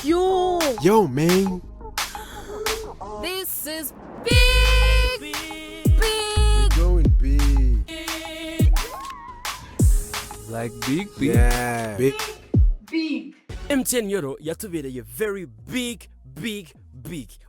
Yo, man. This is big. We're going big. Like big. Yeah. Big. MTN Euro yatubereye very big.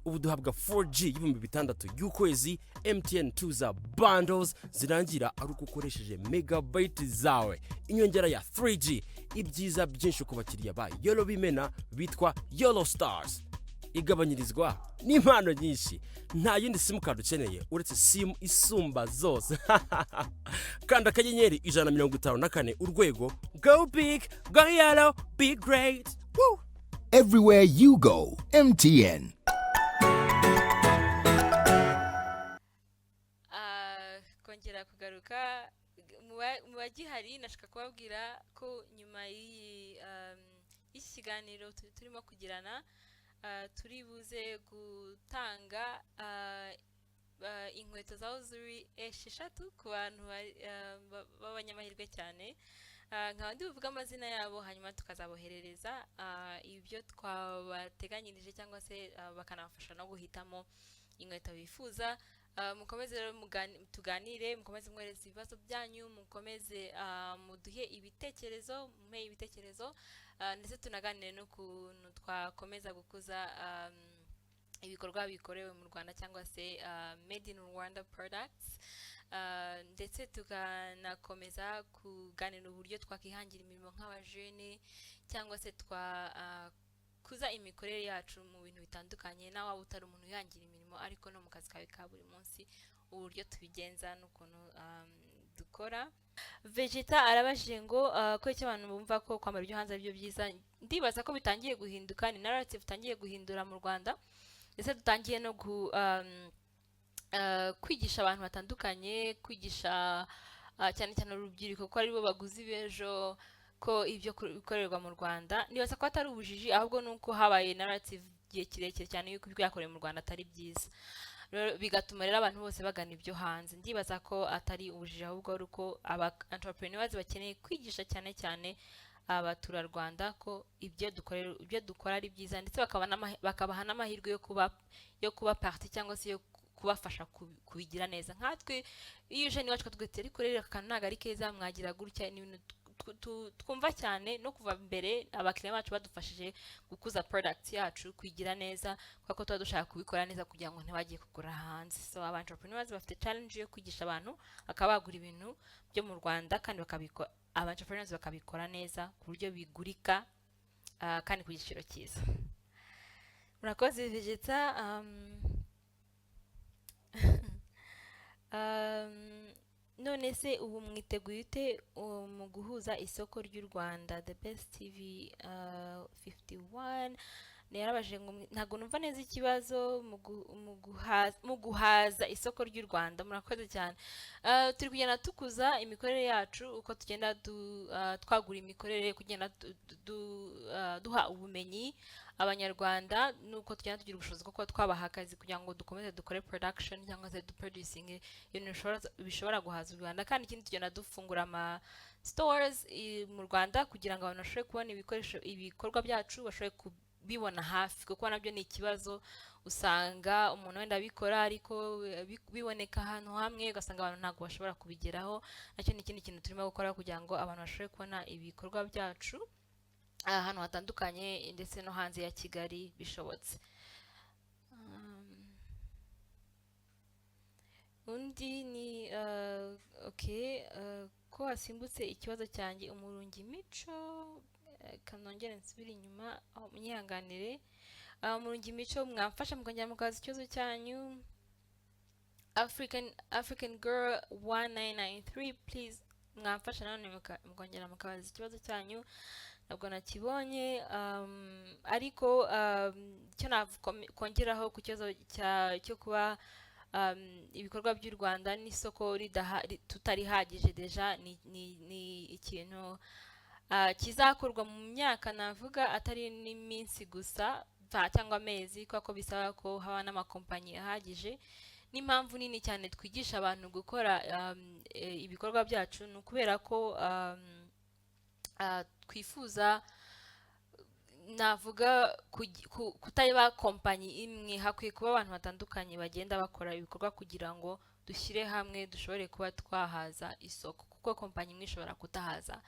Ubu duhabwa 4G y'ibihumbi 6 y'ukwezi. MTN tuza bundles zirangira ari uko ukoresheje megabyte zawe, inyongera ya 3G, ibyiza byinshi ku bakiriya ba Yolo bimena bitwa Yolo Stars. Igabanyirizwa n'impano nyinshi, nta yindi simu card ukeneye uretse simu isumba zose. Kanda akanyenyeri 154 urwego. Go big, go yellow, be great. Woo! Everywhere you go, MTN. Kongera kugaruka mu bagihari nashaka kubabwira ko nyuma y'ikiganiro turimo kugirana turi buze gutanga inkweto za Uzuri 6 ku bantu b'abanyamahirwe cyane. Nkaba ndi buvuga amazina yabo hanyuma tukazaboherereza ibyo twabateganyirije cyangwa se bakanafasha no guhitamo inkweto bifuza. Mukomeze rero tuganire, mukomeze mwereze ibibazo byanyu, mukomeze muduhe ibitekerezo, ndetse tunaganire n'ukuntu twakomeza gukuza ibikorwa bikorewe mu Rwanda cyangwa se made in Rwanda products. Ndetse tukanakomeza kuganira uburyo twakihangira imirimo nk'abajene cyangwa se kuza imikorere yacu mu bintu bitandukanye, nawe waba utari umuntu wihangira imirimo ariko no mu kazi kawe ka buri munsi, uburyo tubigenza n'ukuntu dukora. Vegeta arabajije ngo ko icyo abantu bumva ko kwambara ibyo hanze ari byo byiza. Ndibaza ko bitangiye guhinduka, ni narrative bitangiye guhindura mu Rwanda, ndetse dutangiye no kwigisha abantu batandukanye, kwigisha cyane cyane urubyiruko ko aribo baguzi b'ejo, ko ibyo bikorerwa mu Rwanda. Nibaza ko atari ubujiji, ahubwo nuko habaye narrative gihe kirekire cyane yuko ibyo yakorewe mu Rwanda atari byiza, bigatuma rero abantu bose bagana ibyo hanze. Ndibaza ko atari ubujiji, ahubwo ari uko aba entrepreneurs bakeneye kwigisha cyane cyane abaturarwanda ko ibyo dukora ari byiza, ndetse bakabaha n'amahirwe yo kuba parti cyangwa se yo kubafasha kubigira neza. Nkatwe iyo uje niwacu twatwete ariko rero akantu ntago ari keza, mwagira gutya, ni ibintu twumva cyane no kuva mbere abakiriya bacu badufashije gukuza products yacu kwigira neza, kuko tuba dushaka kubikora neza kugira ngo ntibagiye kugura hanze. So aba entrepreneurs bafite challenge yo kwigisha abantu akabagura ibintu byo mu Rwanda, kandi aba entrepreneurs bakabikora neza ku buryo bigurika kandi ku giciro cyiza. Murakoze Vegeta. None se ubu mwiteguye ute mu guhuza isoko ry'u Rwanda? The Best TV 51 yarabaje ngo ntago numva neza ikibazo mu guhaza isoko ry'u Rwanda. Murakoze cyane. Turi kugenda tukuza imikorere yacu, uko tugenda twagura imikorere, kugenda duha ubumenyi abanyarwanda, nuko tugenda tugira ubushobozi kuko twabaha akazi kugira ngo dukomeze dukore production cyangwa se producing ibintu bishobora guhaza u Rwanda. Kandi ikindi tugenda dufungura ama stores mu Rwanda kugira ngo abantu bashobore kubona ibikorwa byacu, bashobore kubibona hafi, kuko nabyo ni ikibazo. Usanga umuntu wenda abikora ariko biboneka ahantu hamwe, ugasanga abantu ntabwo bashobora kubigeraho. Nacyo ni ikindi kintu turimo gukora kugira ngo abantu bashobore kubona ibikorwa byacu ahantu hatandukanye ndetse no hanze ya Kigali bishobotse. Undi ni ko hasimbutse ikibazo cyanjye umurungi mico, kanongera nsubira inyuma munyihanganire. Umurungi mico, mwamfasha mukongera mukaza ikibazo cyanyu. African girl 1993, please mwamfasha none mukongera mukaza ikibazo cyanyu. Ntabwo nakibonye, ariko cyo nakongeraho ku kibazo cyo kuba ibikorwa by'u Rwanda n'isoko tutarihagije deja, ni ikintu kizakorwa mu myaka, navuga atari n'iminsi gusa cyangwa amezi, kuko bisaba ko haba n'amakompanyi ahagije. N'impamvu nini cyane twigisha abantu gukora ibikorwa byacu ni ukubera ko twifuza navuga kutaba kompanyi imwe, hakwiye kuba abantu batandukanye bagenda bakora ibikorwa kugira ngo dushyire hamwe dushobore kuba twahaza isoko, kuko kompanyi imwe ishobora kutahaza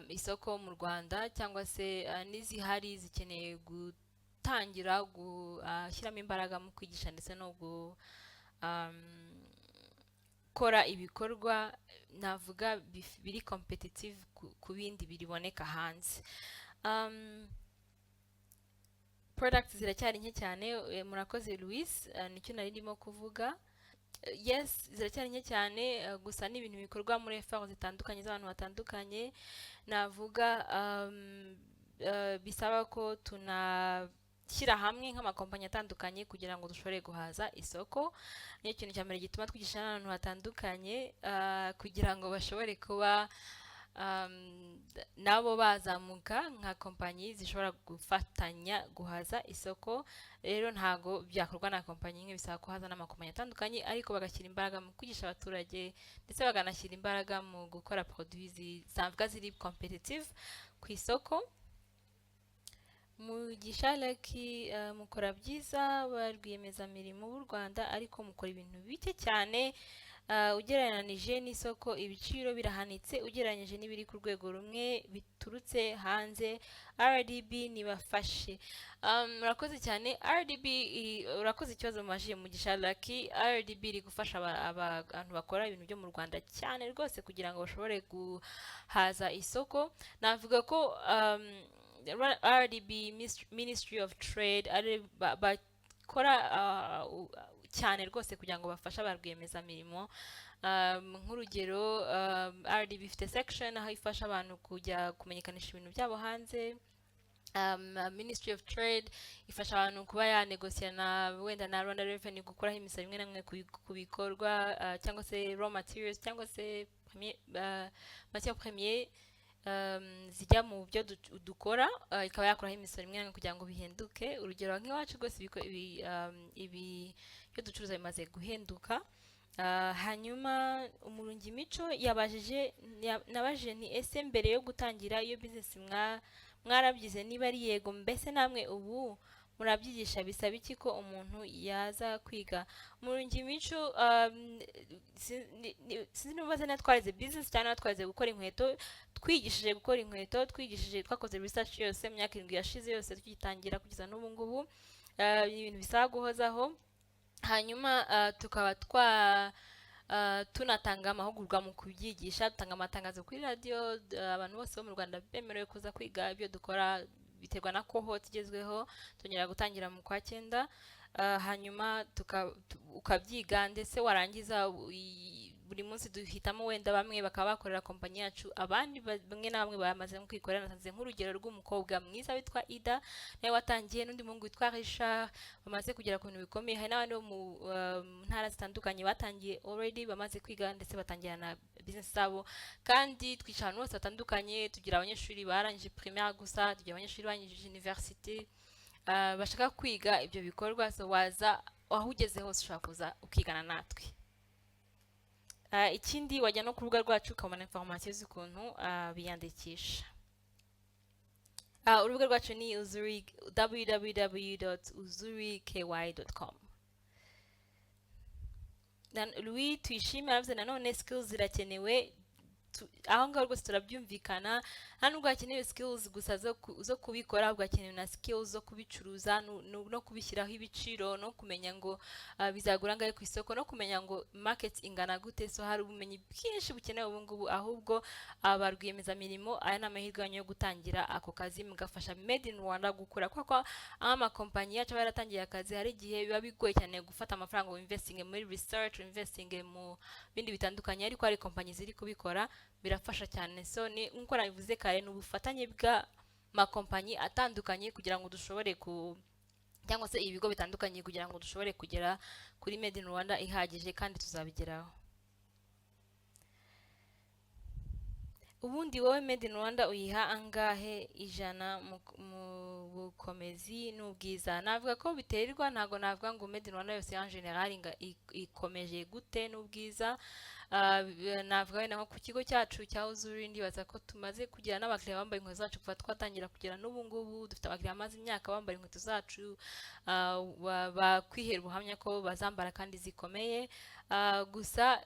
isoko mu Rwanda, cyangwa se n'izihari zikeneye gutangira gushyiramo imbaraga mu kwigisha ndetse no gukora ibikorwa navuga biri competitive ku bindi biriboneka hanze. Products ziracyari nke cyane. Murakoze Louis, nicyo nari ndimo kuvuga. Yes, ziracyari nke cyane, gusa n'ibintu bikorwa muri effort zitandukanye z'abantu batandukanye. Navuga bisaba ko tunashyira hamwe nk'amakompanyi atandukanye kugira ngo dushobore guhaza isoko. Niyo kintu cya mbere gituma twigisha n'abantu batandukanye kugira ngo bashobore kuba nabo bazamuka nka kompanyi zishobora gufatanya guhaza isoko. Rero ntago byakorwa na kompanyi imwe, bisaba ko haza n'amakompanyi atandukanye, ariko bagashyira imbaraga mu kwigisha abaturage ndetse baganashyira imbaraga mu gukora produits zisanzwe ziri competitive ku isoko. Mugisha Lucky, mukora byiza ba rwiyemezamirimo b'u Rwanda, ariko mukora ibintu bike cyane ugereranije n'isoko. Ibiciro birahanitse ugereranyije n'ibiri ku rwego rumwe biturutse hanze. RDB nibafashe. Murakoze cyane. RDB, urakoze ikibazo mumajije Mugisha Lucky. RDB iri gufasha abantu bakora ibintu byo mu Rwanda cyane rwose kugira ngo bashobore guhaza isoko. Navuga ko RDB, Ministry of Trade, bakora cyane rwose kugira ngo bafashe ba rwiyemezamirimo. Nk'urugero, RDB ifite section aho ifasha abantu kujya kumenyekanisha ibintu byabo hanze. Ministry of Trade ifasha abantu kuba yanegosiana wenda na Rwanda Revenue gukuraho imisoro imwe na imwe ku bikorwa cyangwa se raw materials cyangwa se matière première zijya mu byo dukora, ikaba yakuraho imisoro imwe na imwe kugira ngo bihenduke. Urugero nk'iwacu rwose ibi byo ducuruza bimaze guhenduka. Hanyuma Umurungi Mico nabajije ni ese mbere yo gutangira iyo business mwarabyize, niba ari yego, mbese namwe ubu murabyigisha, bisaba iki ko umuntu yaza kwiga? Umurungi Mico, sinzi niba twarize business cyangwa twarize gukora inkweto. Twigishije gukora inkweto, twakoze research yose mu myaka 7 yashize yose tugitangira kugeza n'ubu ngubu. Ibintu bisaba guhozaho. Hanyuma tukaba tunatanga amahugurwa mu kubyigisha, dutanga amatangazo kuri radio. Abantu bose bo mu Rwanda bemerewe kuza kwiga ibyo dukora, biterwa na cohort igezweho. Tongera gutangira mu kwa 9. Hanyuma ukabyiga ndetse warangiza buri munsi duhitamo wenda bamwe bakaba bakorera kompanyi yacu, abandi bamwe na bamwe bamaze kwikorera. Natanze nk'urugero rw'umukobwa mwiza witwa Ida, nawe watangiye, n'undi muhungu witwa Richard, bamaze kugera ku bintu bikomeye. Hari n'abandi bo mu ntara zitandukanye batangiye already, bamaze kwiga ndetse batangira na business zabo. Kandi twica abantu bose batandukanye, tugira abanyeshuri barangije primaire gusa, tugira abanyeshuri barangije university bashaka kwiga ibyo bikorwa. So waza aho ugeze hose ushaka kuza ukigana natwe. Ikindi wajya no ku rubuga rwacu ukabona information z'ukuntu biyandikisha. Urubuga rwacu ni Uzuri, www.uzuriky.com. Louis Tuyishime aravuze nanone skills zirakenewe. Aho ngaho rwose turabyumvikana. Nta nubwo hakenewe skills gusa zo kubikora, ahubwo hakenewe na skills zo kubicuruza no kubishyiraho ibiciro, no kumenya ngo bizagura ngahe ku isoko, no kumenya ngo market ingana gute. So hari ubumenyi bwinshi bukenewe ubu ngubu, ahubwo aba rwiyemezamirimo aya ni amahirwe yo gutangira ako kazi, mugafasha Made in Rwanda gukura, kuko amakompanyi yacu baratangiye akazi. Hari igihe biba bigoye cyane gufata amafaranga ngo investing muri research, investing mu bindi bitandukanye, ariko hari kompanyi ziri kubikora, birafasha cyane. So ni nkuko nabivuze kare, n'ubufatanye bwa makompanyi atandukanye kugira ngo dushobore cyangwa se ibigo bitandukanye kugira ngo dushobore kugera kuri Made in Rwanda ihagije, kandi tuzabigeraho. ubundi wowe made in Rwanda uyiha angahe ijana mu bukomezi n'ubwiza? Navuga ko biterwa, ntago navuga ngo made in Rwanda yose en general ikomeje gute n'ubwiza. Navuga wenda nko ku kigo cyacu cya Uzuri, ndibaza ko tumaze kugira n'abakiriya bambaye inkweto zacu kuva twatangira kugera n'ubu ngubu. Dufite abakiriya bamaze imyaka bambaye inkweto zacu, bakwihera ubuhamya ko bazambara kandi zikomeye. Gusa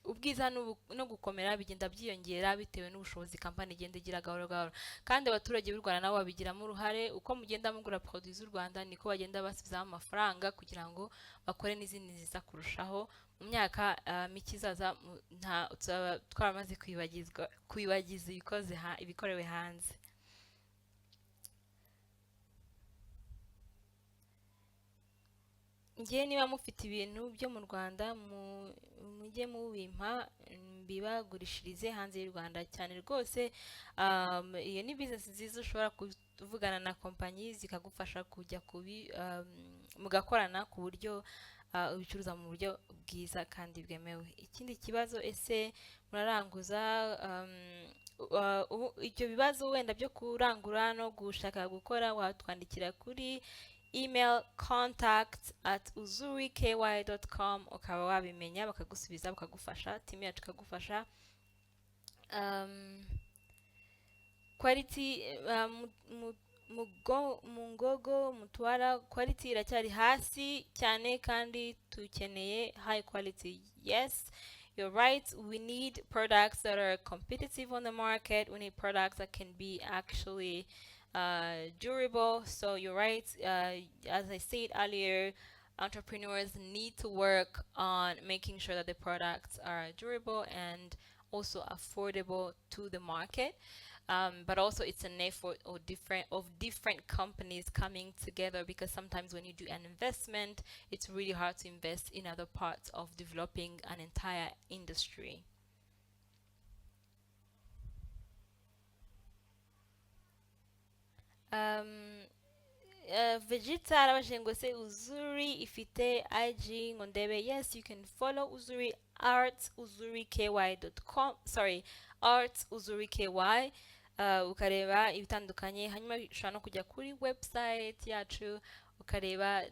ubwiza no gukomera bigenda byiyongera bitewe n'ubushobozi kampani igenda igira gahoro gahoro, kandi abaturage b'u Rwanda nabo babigiramo uruhare. Uko mugenda mugura produits z'u Rwanda niko bagenda basubizaho amafaranga kugira ngo bakore n'izindi nziza kurushaho. Mu myaka mike izaza twaramaze kwibagiza ibikorewe hanze. Ngiye niba mufite ibintu byo mu Rwanda mujye mubimpa mbibagurishirize hanze y'u Rwanda cyane rwose. Iyo ni business nziza, ushobora kuvugana na kompanyi zikagufasha kujya mugakorana ku buryo ubicuruza mu buryo bwiza kandi bwemewe. Ikindi kibazo, ese muraranguza? Ibyo bibazo wenda byo kurangura no gushaka gukora watwandikira kuri email contact@uzuriky.com ukaba wabimenya bakagusubiza bakagufasha, team yacu ikagufasha. Quality Mungogo Mutwara, quality iracyari hasi cyane kandi tukeneye high quality. Yes, you're right. We need products that are competitive on the market. We need products that can be actually durable. So you're right. As I said earlier, entrepreneurs need to work on making sure that the products are durable and also affordable to the market. But also it's an effort of different companies coming together, because sometimes when you do an investment, it's really hard to invest in other parts of developing an entire industry. Vegeta arabashije ngo se Uzuri ifite IG ngo ndebe. Yes, you can follow Uzuri @uzuriky.com, sorry, @uzuriky. Ukareba ibitandukanye, hanyuma ushobora no kujya kuri website yacu ukareba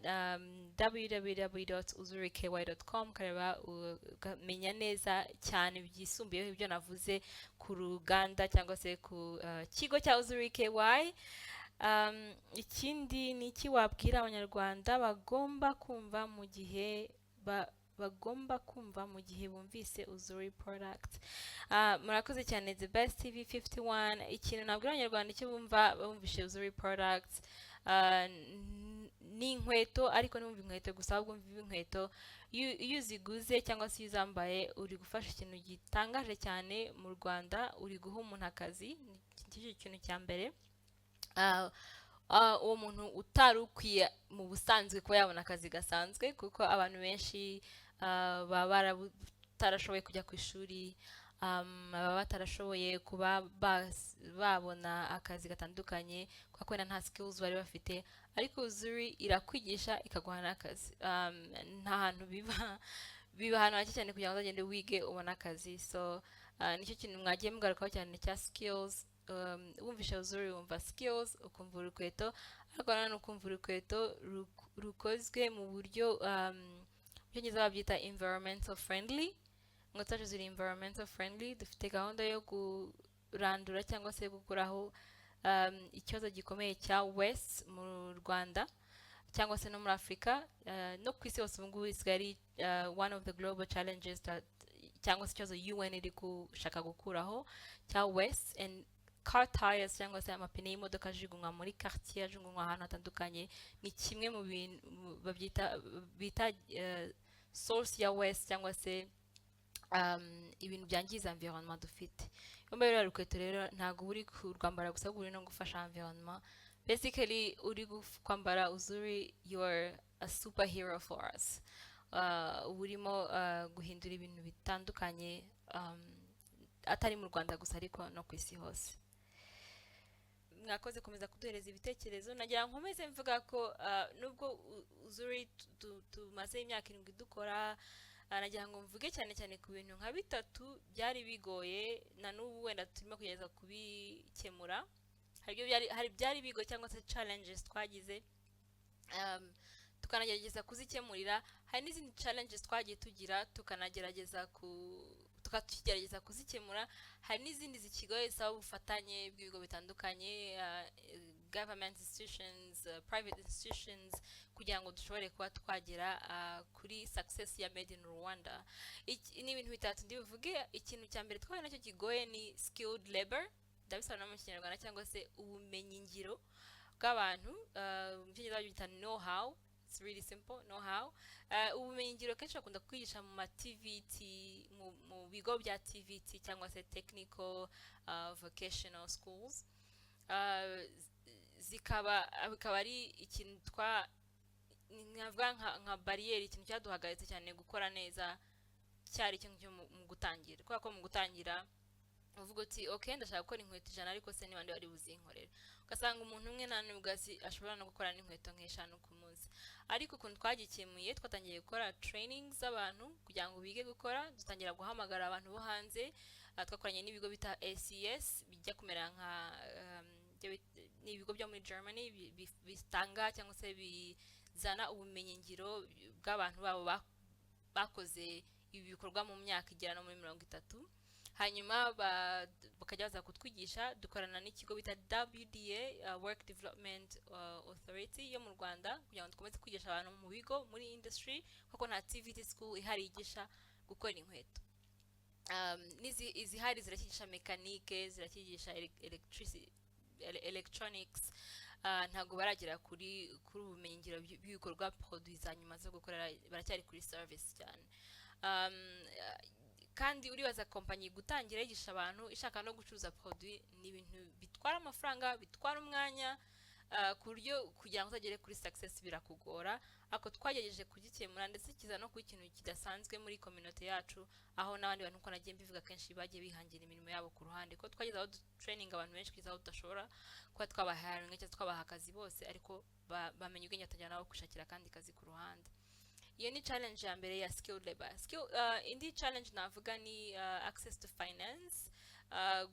www.uzuriky.com, ukareba ukamenya neza cyane byisumbuyeho ibyo navuze ku ruganda cyangwa se ku kigo cya Uzuriky. Ikindi ni iki wabwira abanyarwanda bagomba kumva mu gihe bumvise Uzuri product? Murakoze cyane, The Best TV 51. Ikintu nabwira abanyarwanda icyo bumvishe Uzuri product ni inkweto, ariko ntibumve inkweto gusa, ahubwo mvive inkweto. Iyo uziguze cyangwa se iyo uzambaye uri gufasha ikintu gitangaje cyane mu Rwanda, uri guha umuntu akazi. Iki kintu cya mbere. Uwo muntu utari ukwiye mu busanzwe kuba yabona akazi gasanzwe, kuko abantu benshi baba batarashoboye kujya ku ishuri, baba batarashoboye kuba babona akazi gatandukanye kuko wenda nta skills bari bafite, ariko Uzuri irakwigisha ikaguha n'akazi. Nta hantu biba ahantu hake cyane kugira ngo uzagende wige ubona akazi. So nicyo kintu mwagiye mugarukaho cyane cya skills. Wumvisha Uzuri wumva skills, ukumva urukweto, ariko nanone ukumva urukweto rukozwe mu buryo byongeza babyita environmental friendly. Ngo zacu ziri environmental friendly. Dufite gahunda yo kurandura cyangwa se gukuraho ikibazo gikomeye cya waste mu Rwanda cyangwa se no muri Afrika, no ku isi hose. Ubu ngubu isigaye ari one of the global challenges cyangwa se ikibazo UN iri gushaka gukuraho cya waste. And car tires cyangwa se amapine y'imodoka ajugunywa muri quartier, ajugunywa ahantu hatandukanye, ni kimwe mu bintu bita source ya waste cyangwa se ibintu byangiza environment dufite. Yomba rero rukweto rero ntago uri kurwambara gusa, uri no gufasha environment. Basically uri kwambara Uzuri, you're a superhero for us. Urimo guhindura ibintu bitandukanye, atari mu Rwanda gusa ariko no ku isi hose. Mwakoze komeza kuduhereza ibitekerezo. Nagira nkomeze mvuga ko nubwo Uzuri tumaze imyaka 7 dukora, nagira ngo mvuge cyane cyane ku bintu nka bitatu byari bigoye na n'ubu wenda turimo kugeza kubikemura. Hari byari bigoye cyangwa se challenges twagize tukanagerageza kuzikemurira. Hari n'izindi challenges twagiye tugira tukanagerageza kuzikemura. Hari n'izindi zikigoye zisaba ubufatanye bw'ibigo bitandukanye, government institutions, private institutions, kugira ngo dushobore kuba twagera kuri success ya Made in Rwanda. Ni ibintu bitatu ndibuvuge. Ikintu cya mbere twabaye nacyo kigoye ni skilled labor, ndabisobanura mu Kinyarwanda, cyangwa se ubumenyi ngiro bw'abantu. Mu Cyongereza babyita know how. It's really simple, know how. Ubumenyi ngiro kenshi bakunda kwigisha mu ma TVT, mu bigo bya TVT cyangwa se technical vocational schools. Bikaba ari ikintu navuga nka barriere, ikintu cyaduhagaritse cyane gukora neza cyari ikintu cyo mu gutangira. Kubera ko mu gutangira uvuga uti okay, ndashaka gukora inkweto 100, ariko se nibande bari buzinkorera. Ugasanga umuntu umwe nta nubwo ashobora no gukora n'inkweto nk'eshanu ku munsi. Ariko ukuntu twagikemuye, twatangiye gukora training z'abantu kugira ngo bige gukora. Dutangira guhamagara abantu bo hanze. Twakoranye n'ibigo bita ACS bijya kumera nka ni ibigo byo muri Germany bitanga cyangwa se bizana ubumenyi ngiro bw'abantu babo bakoze ibi bikorwa mu myaka igera no muri 30. Hanyuma bakajya baza kutwigisha. Dukorana n'ikigo bita WDA, Work Development Authority yo mu Rwanda, kugira ngo dukomeze kwigisha abantu mu bigo muri industry, kuko nta TVT school ihari yigisha gukora inkweto. Izihari zirakigisha mekanike, zirakigisha electronics, ntago baragera kuri ubumenyi ngiro bw'ibikorwa produits zanyuma zo gukorera, baracyari kuri service cyane. Kandi uribaza kompanyi gutangira yigisha abantu ishaka no gucuruza produit ni ibintu bitwara amafaranga, bitwara umwanya, ku buryo kugira ngo uzagere kuri success birakugora. Ako twagerageje kugikemura, ndetse kiza no ku ikintu kidasanzwe muri community yacu, aho n'abandi bantu uko nagiye mbivuga kenshi bagiye bihangira imirimo yabo ku ruhande, ko twageze aho training abantu benshi kiza aho tudashobora kuba twabaharinga cyangwa twabaha akazi bose, ariko bamenye ubwenge batangira nabo kwishakira kandi kazi ku ruhande. Iyo ni challenge ya mbere ya skilled labor. Indi challenge navuga ni access to finance,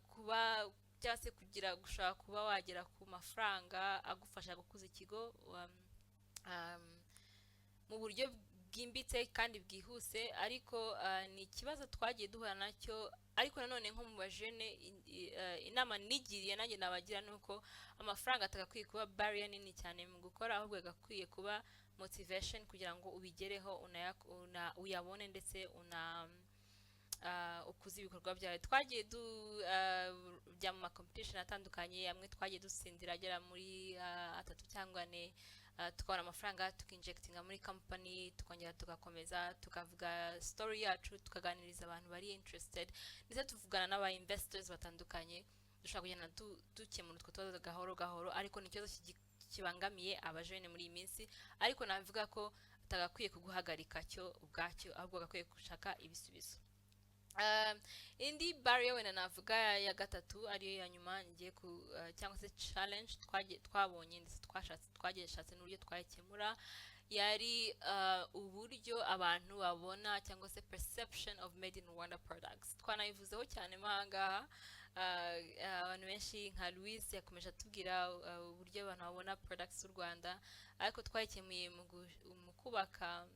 kuba cyangwa se gushaka kuba wagera ku mafaranga agufasha gukuza ikigo mu buryo bwimbitse kandi bwihuse. Ariko ni ikibazo twagiye duhura nacyo. Ariko nanone nko mu bajene, inama nigiriye nanjye nabagira nuko amafaranga atagakwiye kuba barrier nini cyane mu gukora, ahubwo agakwiye kuba motivation kugira ngo ubigereho, uyabone ndetse ukuze ibikorwa byawe. Twagiye bya mu competition atandukanye, amwe twagiye dutsindira agera muri 3 cyangwa 4, tukabona amafaranga tukinjectinga muri company, tukongera tugakomeza tukavuga story yacu, tukaganiriza abantu bari interested, ndetse tuvugana n'aba investors batandukanye. Dushaka kugenda dukemura utwo tubazo gahoro gahoro, ariko ni ikibazo kibangamiye abajene muri iyi minsi. Ariko navuga ko atagakwiye kuguhagarika cyo ubwacyo, ahubwo gakwiye gushaka ibisubizo. Indi barrier wenda navuga ya gatatu ariyo ya nyuma ngiye cyangwa se challenge twabonye ndetse twageshatse n'uburyo twayikemura, yari uburyo abantu babona cyangwa se perception of Made in Rwanda products. Twanayivuzeho cyane mahangaha. Abantu benshi nka Louise yakomeje atubwira uburyo abantu babona products z'u Rwanda, ariko twayikemuye mu kubaka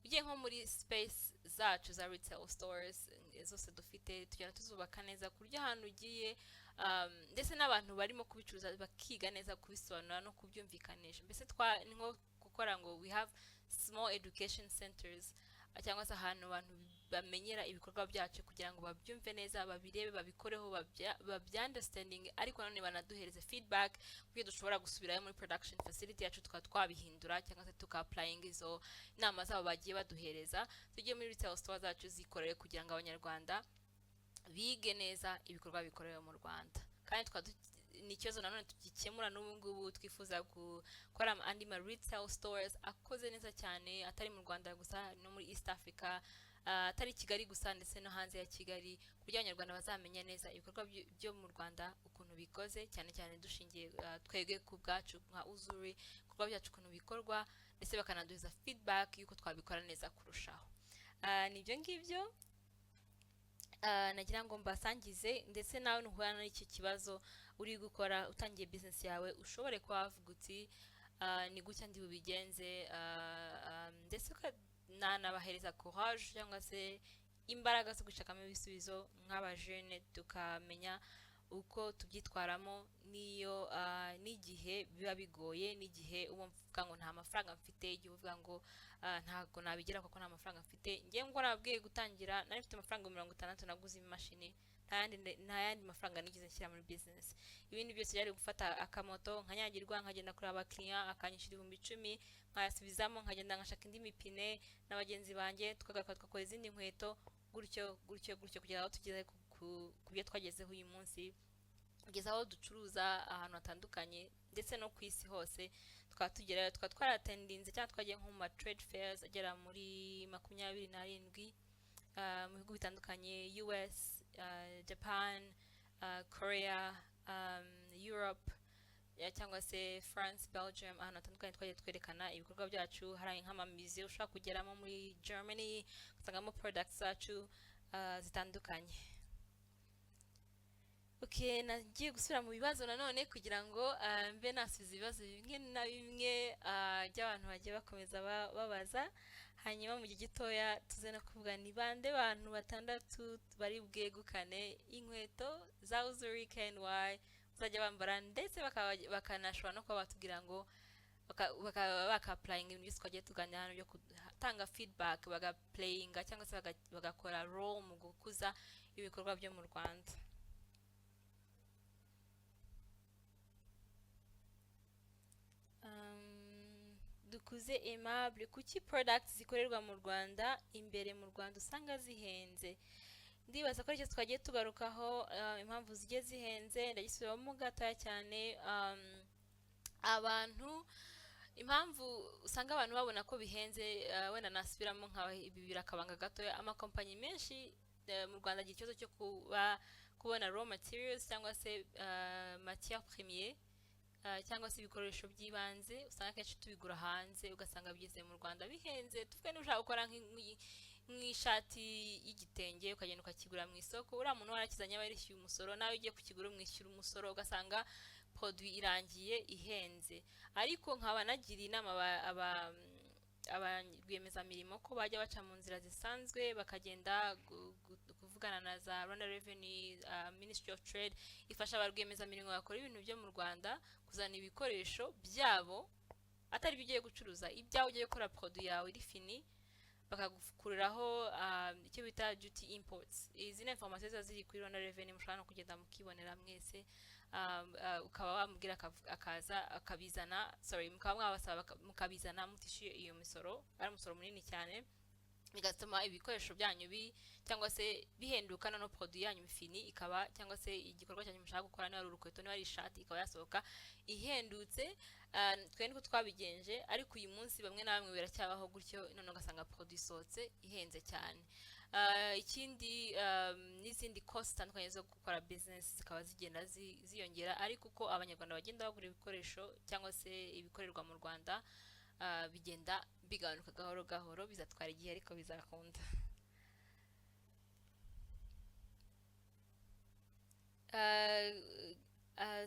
ugiye nko muri space zacu za retail stores zose dufite, tugenda tuzubaka neza ku buryo ahantu ugiye ndetse n'abantu barimo kubicuruza bakiga neza kubisobanura no kubyumvikanisha. Mbese ni nko gukora ngo we have small education centers, cyangwa se ahantu abantu bamenyera ibikorwa byacu kugira ngo babyumve neza, babirebe, babikoreho, babyunderstanding, ariko nanone banaduhereze feedback kuko dushobora gusubirayo muri production facility yacu twabihindura, cyangwa se tuka-applying izo inama zabo bagiye baduhereza. Tugiye muri retail store zacu zikoreye kugira ngo abanyarwanda bige neza ibikorwa bikorewe mu Rwanda. Kandi ni ikibazo nanone tugikemura n'ubu ngubu. Twifuza gukora andi ma retail stores akoze neza cyane, atari mu Rwanda gusa, no muri East Africa, atari Kigali gusa, ndetse no hanze ya Kigali, kugira abanyarwanda bazamenya neza ibikorwa byo mu Rwanda ukuntu bikoze, cyane cyane dushingiye twege ku bwacu nka Uzuri, ibikorwa byacu ukuntu bikorwa, ndetse bakanaduza feedback yuko twabikora neza kurushaho. nibyo ngibyo nagira ngo mbasangize ndetse nawe nuhura n'icyo kibazo uri gukora utangiye business yawe ushobore kuba wavuga uti ni gutya ndi bubigenze ndetse nanabahereza courage cyangwa se imbaraga zo gushakamo ibisubizo nk'abajene tukamenya uko tubyitwaramo niyo n'igihe biba bigoye n'igihe uba mvuga ngo nta mafaranga mfite igihe uvuga ngo ntabwo nabigira kuko nta mafaranga mfite ngiye ngo nabwiye gutangira nari mfite amafaranga 60 naguze imashini nta yandi mafaranga nigeze nshyira muri business ibindi byose byari gufata akamoto nkanyagirwa nkagenda kuri abakiriya akanyishyura 10,000 nkayasubizamo nkagenda ngashaka indi mipine n'abagenzi banjye tukagaruka twakora izindi nkweto gutyo kugera aho tugeze ku byo twagezeho uyu munsi kugeza aho ducuruza ahantu hatandukanye ndetse no ku isi hose twatugerayo twaratendinze cyangwa twagiye nko mu ma trade fairs agera muri 27 mu bihugu bitandukanye US Japan Korea Europe cyangwa se France Belgium ahantu hatandukanye twagiye twerekana ibikorwa byacu hari nk'amamizi ushobora kugeramo muri Germany usangamo products zacu zitandukanye. Okay, nagiye gusubira mu bibazo nanone kugira ngo mbe nasubiza ibibazo bimwe na bimwe by'abantu bagiye bakomeza babaza hanyuma mu gihe gitoya tuze no kuvuga ni bande bantu 6 bari bwegukane inkweto za Uzuri KNY uzajya bambara ndetse bakanashobora no kuba batubwira ngo baka-applying ibintu byose twagiye tuganira hano byo gutanga feedback baga-playinga cyangwa se bagakora role mu gukuza ibikorwa byo mu Rwanda. Dukuze Aimable kuki products zikorerwa mu Rwanda imbere mu Rwanda usanga zihenze ndibaza ko icyo twagiye tugarukaho impamvu zigiye zihenze ndagisubiramo gatoya cyane abantu impamvu usanga abantu babona ko bihenze wenda nasubiramo nka ibi birakabanga gatoya amakompanyi menshi mu Rwanda agira ikibazo cyo kubona raw materials cyangwa se matière première cyangwa se ibikoresho by'ibanze usanga kenshi tubigura hanze ugasanga bigeze mu Rwanda bihenze tuvuge n'ushaka gukora nk'ishati y'igitenge ukagenda ukakigura mu isoko uriya muntu warakizanye aba yarishyuye umusoro nawe ugiye kukigura umwishyura umusoro ugasanga produit irangiye ihenze ariko nkaba nagira inama abarwiyemezamirimo ko bajya baca mu nzira zisanzwe bakagenda kuvugana na za Rwanda Revenue Ministry of Trade ifasha abarwiyemezamirimo bakora ibintu byo mu Rwanda kuzana ibikoresho byabo atari bigiye gucuruza ibyawe ugiye gukora produit yawe iri fini bakagukuriraho icyo bita duty imports izi ni information ziri kuri Rwanda Revenue mushobora no kugenda mukibonera mwese ukaba wamubwira akaza akabizana mukaba mwabasaba mukabizana mutishyuye iyo misoro ari umusoro munini cyane bigatuma ibikoresho byanyu cyangwa se bihenduka no produit yanyu fini ikaba cyangwa se igikorwa cyanyu mushaka gukora niba ari urukweto niba ari ishati ikaba yasohoka ihendutse twe niko twabigenje ariko uyu munsi bamwe na bamwe biracyabaho gutyo none ugasanga produit isohotse ihenze cyane ikindi n'izindi cost zitandukanye zo gukora business zikaba zigenda ziyongera ariko uko abanyarwanda bagenda bagura ibikoresho cyangwa se ibikorerwa mu Rwanda bigenda bigabanuka gahoro gahoro bizatwara igihe ariko bizakunda.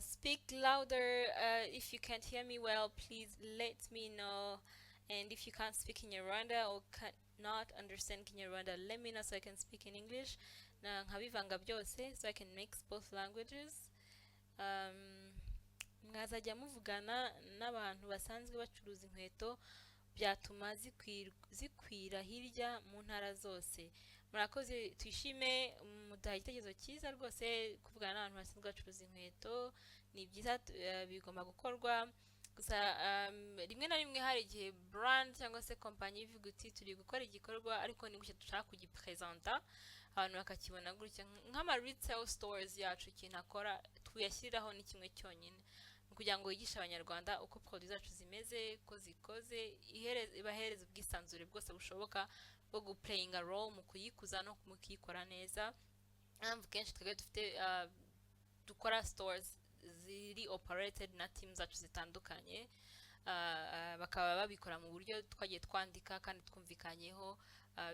Speak louder if you can't hear me well, please let me know, and if you can't speak in Rwanda or cannot understand Kinyarwanda, let me know so I can speak in English na nkabivanga byose so I can mix both languages. Mwazajya muvugana n'abantu basanzwe bacuruza inkweto byatuma zikwira hirya mu ntara zose. Murakoze twishime mudaha igitekerezo cyiza rwose kuvugana n'abantu basanzwe bacuruza inkweto ni byiza bigomba gukorwa gusa rimwe na rimwe hari igihe brand cyangwa se kompanyi ivuga uti turi gukora igikorwa ariko ni gutya dushaka kugipresenta abantu bakakibona gutya nk'ama retail stores yacu ikintu akora tuyashyiriraho ni kimwe cyonyine kugira ngo yigishe abanyarwanda uko produit zacu zimeze ko zikoze ibahereza ubwisanzure bwose bushoboka bwo guplaying a role mu kuyikuza no kuyikora neza. Mpamvu kenshi twebwe dufite dukora stores ziri operated na team zacu zitandukanye bakaba babikora mu buryo twagiye twandika kandi twumvikanyeho,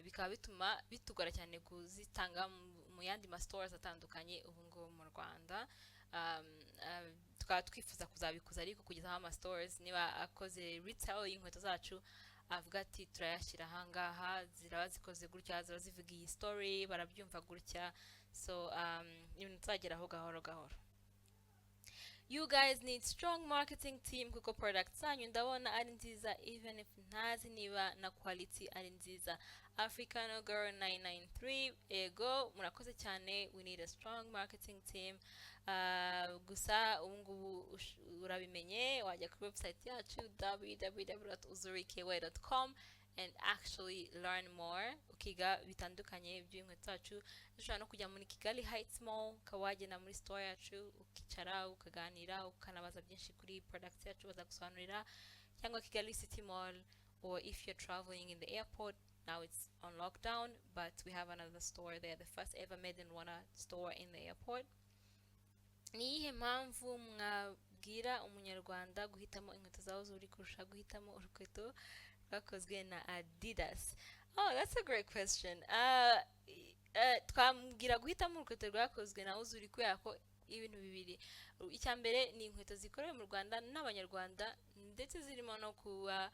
bikaba bituma bitugora cyane kuzitanga mu yandi ma stores atandukanye ubu ngubu mu Rwanda. Tukaba twifuza kuzabikuza ariko kugezaho ama stores niba akoze retail y'inkweto zacu avuga ati turayashyira ahangaha, ziraba zikoze gutya, ziraba zivuga iyi story, barabyumva gutya, so ibintu tuzageraho gahoro gahoro. You guys need strong marketing team kuko products zanyu ndabona ari nziza even if ntazi niba na quality ari nziza. Africano Girl 993, ego murakoze cyane, we need a strong marketing team. Gusa ubungubu urabimenye, wajya kuri website yacu www.uzuriky.com and actually learn more, ukiga bitandukanye by'inkweto zacu. Ushobora no kujya muri Kigali Heights Mall, ukawagenda muri store yacu ukicara ukaganira ukanabaza byinshi kuri products yacu bazagusobanurira, cyangwa Kigali City Mall, or if you're traveling in the airport, now it's on lockdown but we have another store there, the first ever made in Rwanda store in the airport. Ni iyihe mpamvu mwabwira umunyarwanda guhitamo inkweto za Uzuri kurusha guhitamo urukweto rwakozwe na Adidas? Oh, that's a great question. Twambwira guhitamo urukweto rwakozwe na Uzuri kubera ko ibintu bibiri. Icya mbere ni inkweto zikorewe mu Rwanda n'abanyarwanda, ndetse zirimo no kuba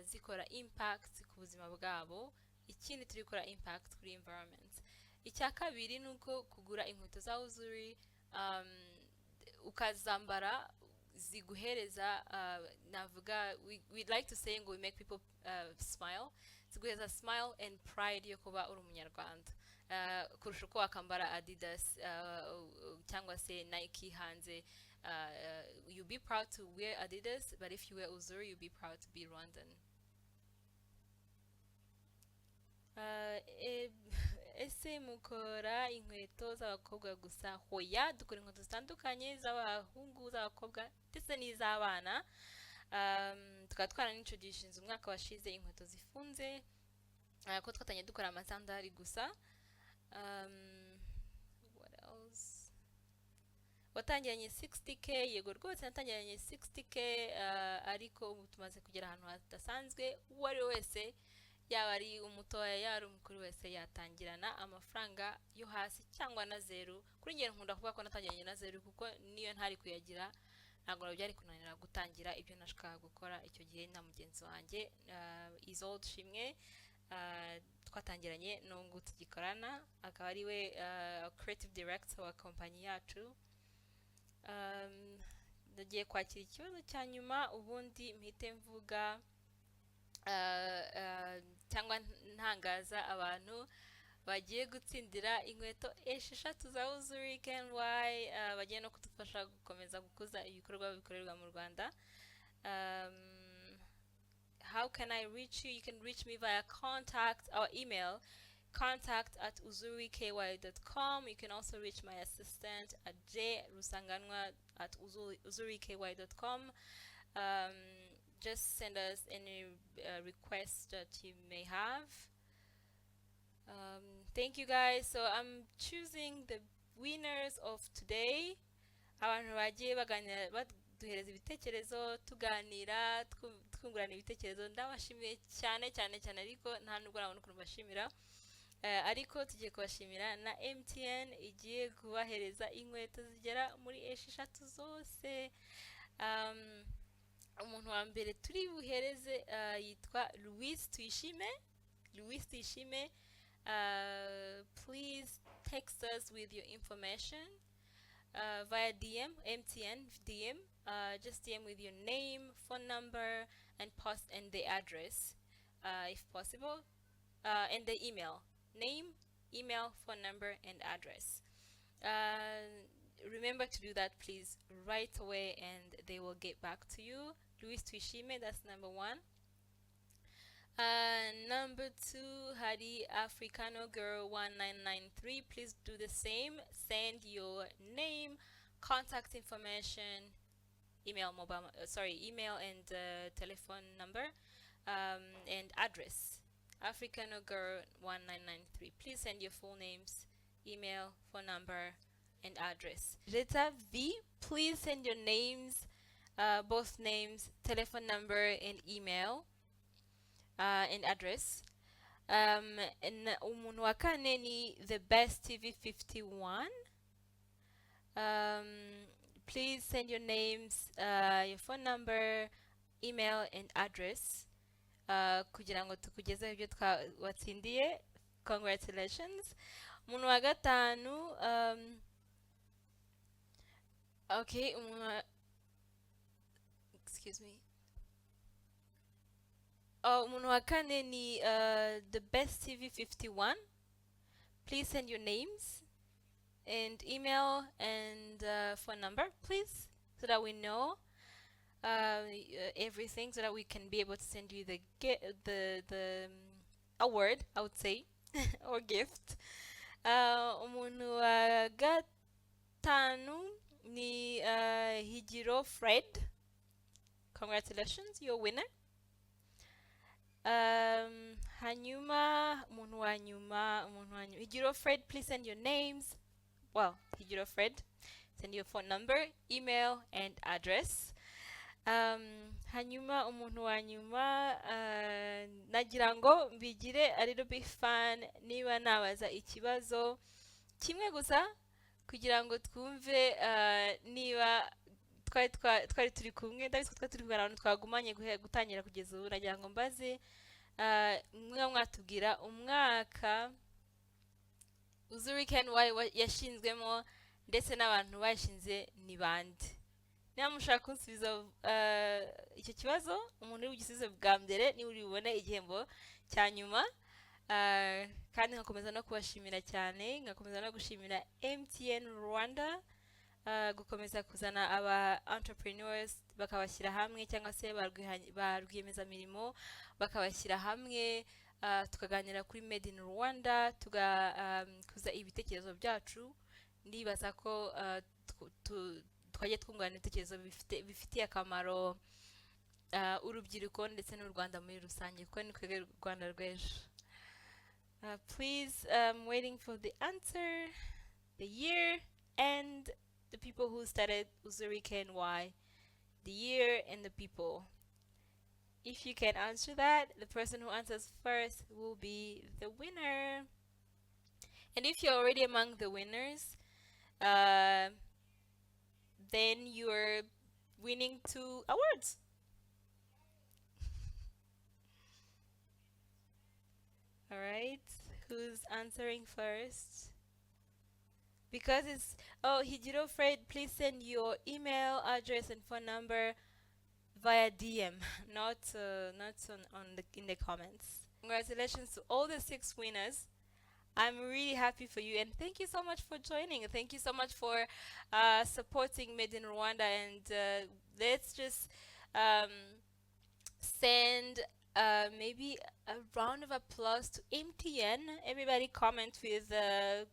zikora impact ku buzima bwabo. Ikindi turi gukora impact kuri environment. Icya kabiri ni uko kugura inkweto za Uzuri ukazambara ziguhereza navuga, we like to say ngo we make people smile, ziguhereza smile and pride yo kuba uri umunyarwanda, kurusha uko wakambara Adidas cyangwa se Nike hanze. You be proud to wear Adidas, but if you wear Uzuri, you be proud to be Rwandan. Ese mukora inkweto z'abakobwa gusa? Hoya, dukora inkweto zitandukanye z'abahungu, z'abakobwa ndetse n'iz'abana. Tukaba twaranintroductions umwaka washize inkweto zifunze, ko twatanye dukora amasandari gusa. What else? Watangiranye 60k? Yego rwose natangiranye 60k, ariko ubu tumaze kugera ahantu hadasanzwe. Uwo ari wese, yaba ari umutoya yari umukuru wese, yatangirana amafaranga yo hasi cyangwa na zero. Kuri njye nkunda kuvuga ko natangiranye na zero kuko niyo ntari kuyagira ntabwo byari kunanira gutangira ibyo nashakaga gukora icyo gihe na mugenzi wanjye Isolde Shimwe. Twatangiranye n'ubu tugikorana, akaba ari we creative director wa kompanyi yacu. Ndagiye kwakira ikibazo cya nyuma ubundi mpite mvuga cyangwa ntangaza abantu bagiye gutsindira inkweto 6 za Uzuri KNY, bagiye no kudufasha gukomeza gukuza ibikorwa bikorerwa mu Rwanda. How can I reach you? You can reach me via contact or email, contact@uzuriky.com. You can also reach my assistant at jrusanganwa@uzuriky.com. Just send us any requests that you may have. Thank you guys. So I'm choosing the winners of today. Abantu bagiye baganira baduhereza ibitekerezo, tuganira twungurana ibitekerezo. Ndabashimiye cyane cyane cyane, ariko nta nubwo nabona ukuntu bashimira. Ariko tugiye kubashimira na MTN igiye kubahereza inkweto zigera muri 6 zose. Umuntu wa mbere turi buhereze yitwa Louis Tuyishime. Please text us with your information via DM, MTN DM. Just DM with your name, phone number, and post and the address, if possible, and the email. Name, email, phone number, and address. Remember to do that, please, right away, and they will get back to you. Louis Tuyishime, that's number 1. Number 2, Hadi Africano Girl 1993. Please do the same. Send your name, contact information, email and telephone number, and address. Africano Girl 1993. Please send your full names, email, phone number, and address. Rita V, please send your names, both names, telephone number, and email, and address. Umuntu wa kane ni the best TV 51. Please send your names, your phone number, email, and address. Kugira ngo tukugezeho ibyo watsindiye. Congratulations. Umuntu wa gatanu, okay, excuse me. Umuntu wa kane ni the best TV 51. Please send your names and email and phone number, please, so that we know everything, so that we can be able to send you the award, I would say, or gift. Umuntu wa gatanu ni Higiro Fred. Congratulations, you're a winner. Hanyuma, umuntu wa nyuma, Higiro Fred, please send your names. Well, Higiro Fred, send your phone number, email, and address. Hanyuma, umuntu wa nyuma, nagira ngo mbigire a little bit fun niba nabaza ikibazo kimwe gusa kugira ngo twumve niba twari turi kumwe. Ndabizi ko twari turi kumwe abantu twagumanye gutangira kugeza ubu. Nagira ngo mbaze mwatubwira umwaka Uzuri Ken Y yashinzwemo ndetse n'abantu bashinze ni bande. Niba mushaka kunsubiza icyo kibazo, umuntu uri bugisubize bwa mbere ni uri bubone igihembo cya nyuma. Kandi nkakomeza no kubashimira cyane, nkakomeza no gushimira MTN Rwanda gukomeza kuzana aba entrepreneurs bakabashyira hamwe, cyangwa se ba rwiyemezamirimo bakabashyira hamwe, tukaganira kuri Made in Rwanda, tugakuza ibitekerezo byacu. Ndibaza ko twajya twungurana ibitekerezo bifitiye akamaro urubyiruko ndetse n'u Rwanda muri rusange, kuko ni twebwe Rwanda rw'ejo. Please, I'm waiting for the answer, the year, and the people who started Uzuri Ken Y, the year and the people. If you can answer that, the person who answers first will be the winner. And if you're already among the winners, then you're winning 2 awards. All right, who's answering first? Because it's Higiro Fred, please send your email address and phone number via DM, not in the comments. Congratulations to all the 6 winners. I'm really happy for you, and thank you so much for joining. Thank you so much for supporting Made in Rwanda, and let's just send maybe a round of applause to MTN. Everybody comment with the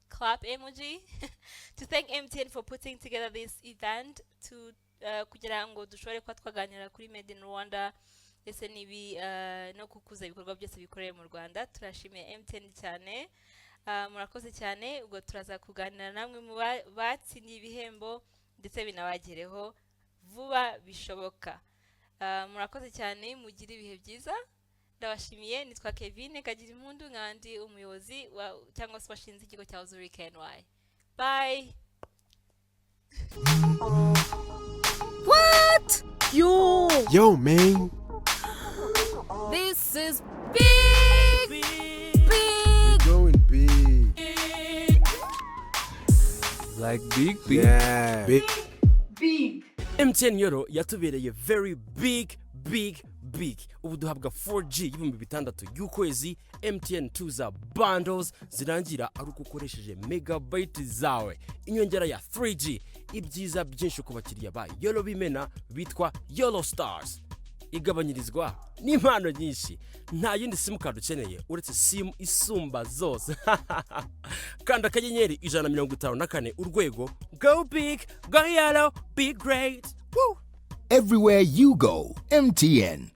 clap emoji to thank MTN for putting together this event to kugira ngo dushobore kwa twaganira kuri Made in Rwanda ese nibi no kukuza ibikorwa byose bikoreye mu Rwanda. Turashimiye MTN cyane, murakoze cyane. Ubwo turaza kuganira namwe mu batsindiye ibihembo ndetse binabagereho vuba bishoboka. Murakoze cyane, mugire ibihe byiza. Ndabashimiye. Nitwa Kevine Kagirimpundu, nkandi umuyobozi cyangwa se washinze ikigo cya Uzuri Ken Y. Bye. What? Yo, man. This is big, big. We're going big. Like big, big. Yeah. Big. MTN Euro yatubereye very big. Ubu duhabwa 4G y'ibihumbi 6 y'ukwezi. MTN tuza bundles zirangira ari uko ukoresheje megabyte zawe, inyongera ya 3G, ibyiza byinshi ku bakiriya ba Yolo bimena bitwa Yolo Stars. Igabanyirizwa n'impano nyinshi, nta yindi simukadi ukeneye uretse simu isumba zose. Kanda akanyenyeri 154 urwego. Go big, go yellow, be great. Woo! Everywhere you go, MTN.